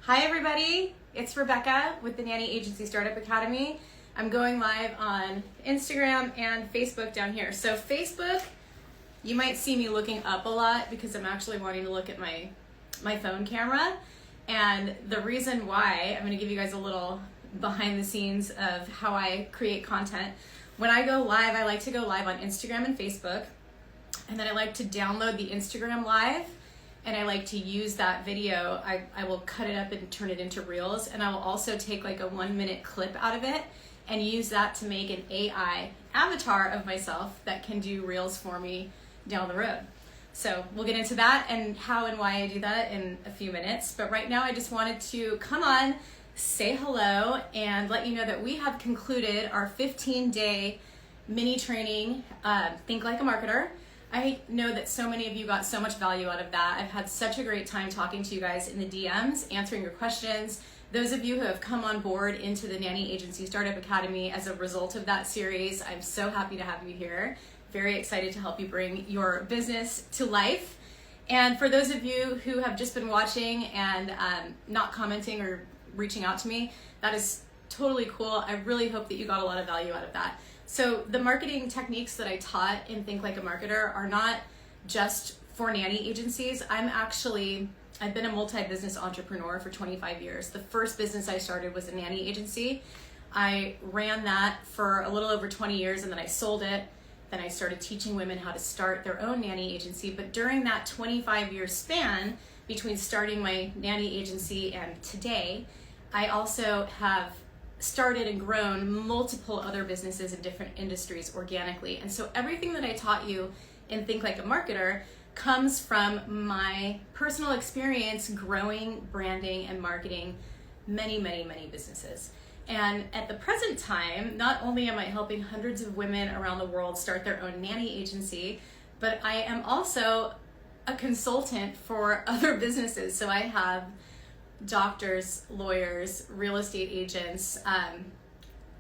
Hi everybody, it's Rebecca with the Nanny Agency Startup Academy. I'm going live on Instagram and Facebook down here. So Facebook, you might see me looking up a lot because I'm actually wanting to look at my phone camera. And the reason why, I'm going to give you guys a little behind the scenes of how I create content. When I go live, I like to go live on Instagram and Facebook. And then I like to download the Instagram live. And I like to use that video. I will cut it up and turn it into reels, and I will also take like a 1-minute clip out of it and use that to make an AI avatar of myself that can do reels for me down the road. So we'll get into that and how and why I do that in a few minutes. But right now I just wanted to come on, say hello, and let you know that we have concluded our 15-day mini training, Think Like a Marketer. I know that so many of you got so much value out of that. I've had such a great time talking to you guys in the DMs, answering your questions. Those of you who have come on board into the Nanny Agency Startup Academy as a result of that series, I'm so happy to have you here. Very excited to help you bring your business to life. And for those of you who have just been watching and not commenting or reaching out to me, that is totally cool. I really hope that you got a lot of value out of that. So the marketing techniques that I taught in Think Like a Marketer are not just for nanny agencies. I've been a multi-business entrepreneur for 25 years. The first business I started was a nanny agency. I ran that for a little over 20 years and then I sold it. Then I started teaching women how to start their own nanny agency. But during that 25-year span between starting my nanny agency and today, I also have started and grown multiple other businesses in different industries organically. And so everything that I taught you in Think Like a Marketer comes from my personal experience growing, branding, and marketing many, many, many businesses. And at the present time, not only am I helping hundreds of women around the world start their own nanny agency, but I am also a consultant for other businesses. So I have doctors, lawyers, real estate agents. I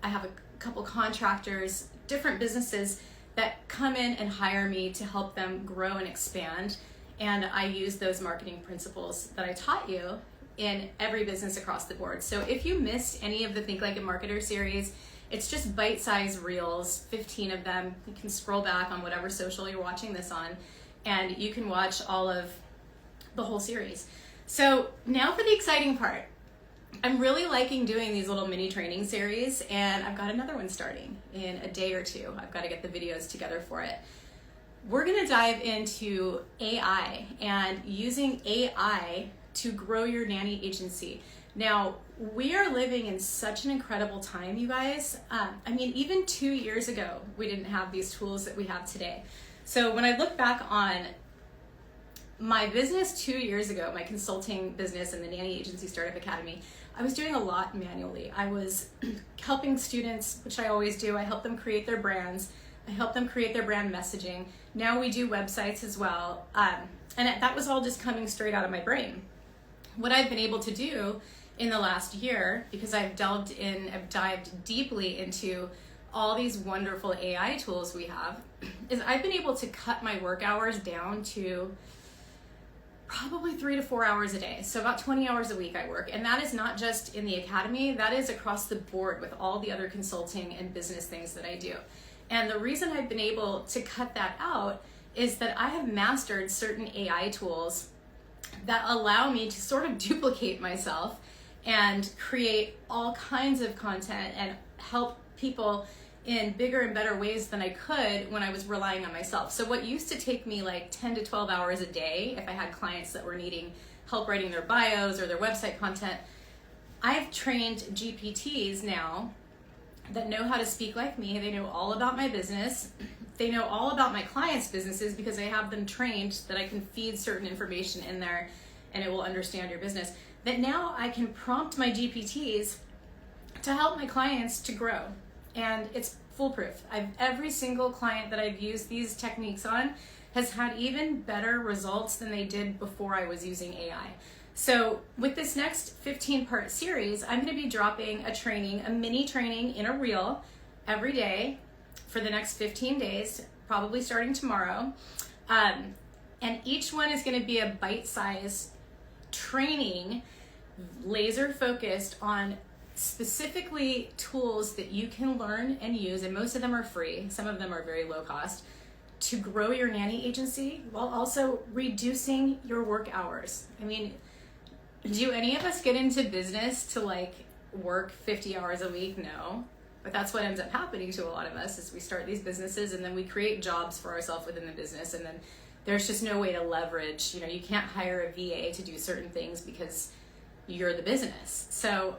have a couple contractors, different businesses that come in and hire me to help them grow and expand. And I use those marketing principles that I taught you in every business across the board. So if you missed any of the Think Like a Marketer series, it's just bite-sized reels, 15 of them. You can scroll back on whatever social you're watching this on, and you can watch all of the whole series. So now for the exciting part. I'm really liking doing these little mini training series, and I've got another one starting in a day or two. I've got to get the videos together for it. We're going to dive into AI and using AI to grow your nanny agency. Now, we are living in such an incredible time, you guys. Even 2 years ago, we didn't have these tools that we have today. So when I look back on my business 2 years ago, my consulting business in the Nanny Agency Startup Academy, I was doing a lot manually. I was helping students, which I always do. I help them create their brands. I help them create their brand messaging. Now we do websites as well. And that was all just coming straight out of my brain. What I've been able to do in the last year, because I've dived deeply into all these wonderful AI tools we have, is I've been able to cut my work hours down to probably 3 to 4 hours a day. So about 20 hours a week I work. And that is not just in the academy, that is across the board with all the other consulting and business things that I do. And the reason I've been able to cut that out is that I have mastered certain AI tools that allow me to sort of duplicate myself and create all kinds of content and help people in bigger and better ways than I could when I was relying on myself. So what used to take me like 10 to 12 hours a day, if I had clients that were needing help writing their bios or their website content, I've trained GPTs now that know how to speak like me. They know all about my business. They know all about my clients' businesses because I have them trained that I can feed certain information in there and it will understand your business. That now I can prompt my GPTs to help my clients to grow. And it's foolproof. Every single client that I've used these techniques on has had even better results than they did before I was using AI. So with this next 15-part series, I'm going to be dropping a mini training in a reel every day for the next 15 days, probably starting tomorrow. And each one is going to be a bite-sized training laser focused on specifically tools that you can learn and use, and most of them are free, some of them are very low cost, to grow your nanny agency while also reducing your work hours. I mean, do any of us get into business to like work 50 hours a week? No. But that's what ends up happening to a lot of us, is we start these businesses and then we create jobs for ourselves within the business, and then there's just no way to leverage, you know, you can't hire a VA to do certain things because you're the business. So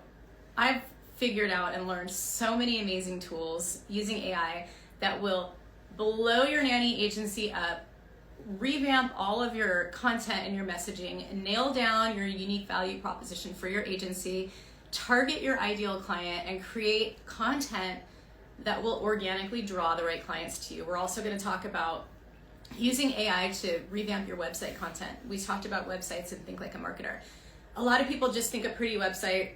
I've figured out and learned so many amazing tools using AI that will blow your nanny agency up, revamp all of your content and your messaging, nail down your unique value proposition for your agency, target your ideal client, and create content that will organically draw the right clients to you. We're also going to talk about using AI to revamp your website content. We talked about websites and Think Like a Marketer. A lot of people just think a pretty website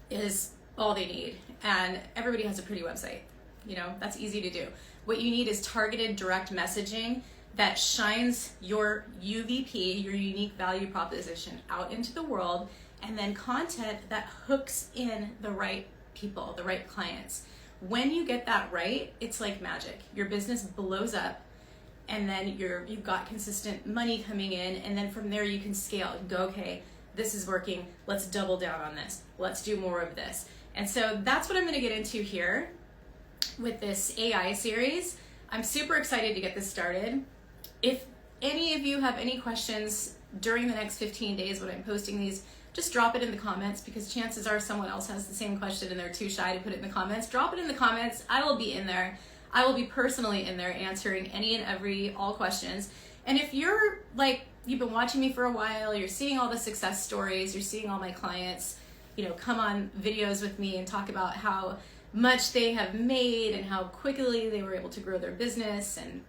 is all they need, and everybody has a pretty website. You know, that's easy to do. What you need is targeted direct messaging that shines your UVP, your unique value proposition, out into the world, and then content that hooks in the right people, the right clients. When you get that right, it's like magic. Your business blows up, and then you've got consistent money coming in, and then from there you can scale and go, okay, this is working, let's double down on this, let's do more of this. And so that's what I'm going to get into here with this AI series. I'm super excited to get this started. If any of you have any questions during the next 15 days when I'm posting these, just drop it in the comments, because chances are someone else has the same question and they're too shy to put it in the comments. Drop it in the comments. I will be in there. I will be personally in there answering any and all questions. And if you're like, you've been watching me for a while, you're seeing all the success stories, you're seeing all my clients, you know, come on videos with me and talk about how much they have made and how quickly they were able to grow their business and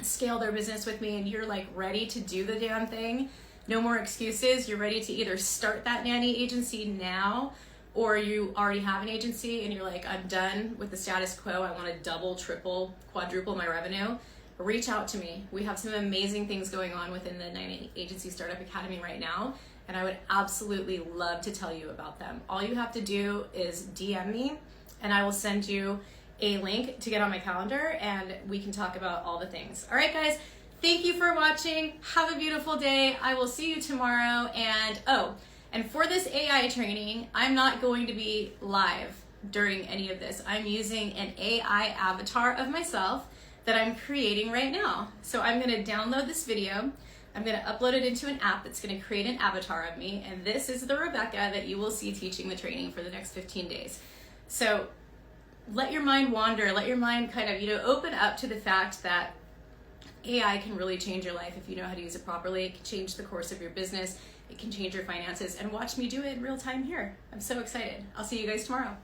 scale their business with me, and you're like ready to do the damn thing, no more excuses. You're ready to either start that nanny agency now, or you already have an agency and you're like, I'm done with the status quo, I want to double, triple, quadruple my revenue. Reach out to me. We have some amazing things going on within the Nanny Agency Startup Academy right now, and I would absolutely love to tell you about them. All you have to do is DM me, and I will send you a link to get on my calendar, and we can talk about all the things. All right, guys, thank you for watching. Have a beautiful day. I will see you tomorrow. And for this AI training, I'm not going to be live during any of this. I'm using an AI avatar of myself that I'm creating right now. So I'm going to download this video. I'm going to upload it into an app that's going to create an avatar of me. And this is the Rebecca that you will see teaching the training for the next 15 days. So let your mind wander, let your mind kind of, open up to the fact that AI can really change your life if you know how to use it properly. It can change the course of your business. It can change your finances. And watch me do it in real time here. I'm so excited. I'll see you guys tomorrow.